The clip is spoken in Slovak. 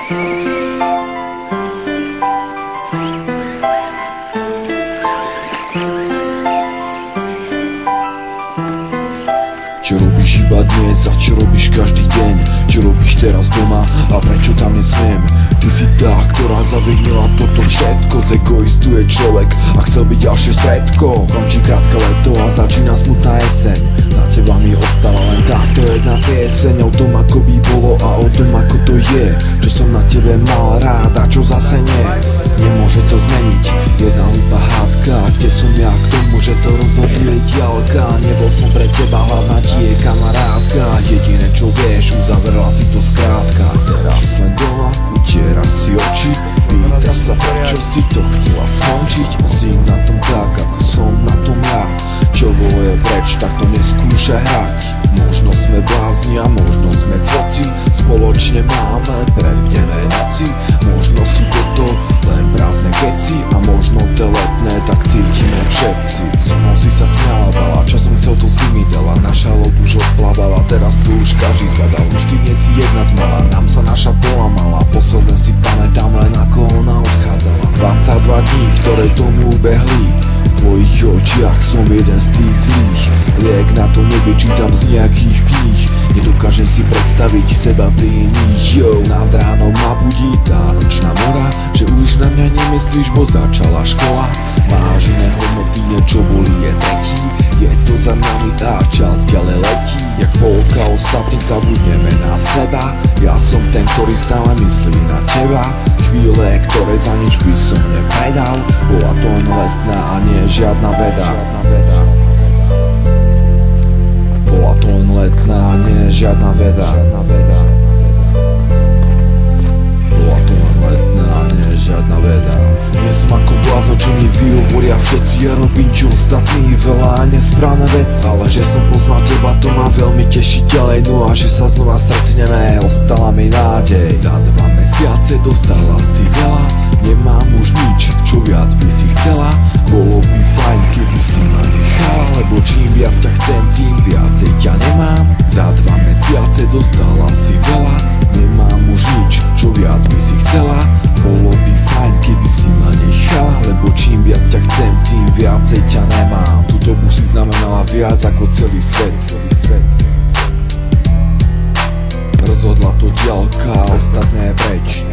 Čo robíš iba dnes a čo robíš každý deň? Čo robíš teraz doma a prečo tam nesmiem? Ty si tá, ktorá zavinila toto všetko. Z egoistu je človek a chcel byť ďalšie stredko. Končí krátke leto a začína smutná jeseň. Na teba mi ostala len táto jedna pieseň. O tom ako by bolo a o tom ako to je. Čo som na tebe mal rád a čo zase nie. Nemôže to zmeniť jedna hlúpa hádka. Kde som ja k tomu, že to rozhoduje diaľka? Nebol som pre teba hlavná tie kamarátka. Jediné čo vieš, uzavrela si to skrátka. Teraz len doma, utieraš si oči. Pýtaš sa, prečo si to chcela skončiť. Si na tom tak, ako som na tom ja. Čo je preč, tak to neskúšaj hrať. Možno sme blázni a možno sme cvoci. Spoločne máme prevdené noci. Možno sú toto len prázdne keci a možno to letné, tak cítime všetci. So mnou si sa smiala veľa, čo som chcel to si mi dala. Naša loď už odplávala, teraz tu už každý zbadal. Už ty nie si jedna z mala, nám sa naša polamala. Posledné si pamätám len ako ona odchádzala. 22 dní, ktoré tomu ubehli. V tvojich očiach som jeden z tých zlých. Liek na to nevyčítam z nejakých kníh. Nedokážem si predstaviť seba pri iných. Yo, nad ránom ma budí tá nočná mora. Že už na mňa nemyslíš, bo začala škola. Máš iné hodnoty, niečo bolí je tretí. Je to za nami a čas ďalej letí. Jak polka ostatných zabudneme na seba. Ja som ten, ktorý stále myslí na teba. Chvíle, ktoré za nič by som nepredal. Bola to len letná a nie žiadna veda. Bola to len letná a nie žiadna veda. Bola to len letná a nie žiadna veda. Nie som ako blázon, čo mi vyhovoria všetci. Ja robím čo ostatní, veľa a nesprávne veci. Ale že som poznal teba, to ma veľmi teší ďalej. No a že sa znova stretneme, ostala mi nádej. Za 2 mesiace dostala si veľa. Nemám už nič, čo viac by si chcela. Bolo by fajn, keby si ma nechala. Lebo čím viac ťa chcem, tým viacej ťa nemám. Za 2 mesiace dostala si veľa. Nemám už nič, čo viac by si chcela. Bolo by fajn, keby si ma nechala. Lebo čím viac ťa chcem, tým viacej ťa nemám. Tu dobu si znamenala viac ako celý svet. Rozhodla to diaľka, ostatné preč.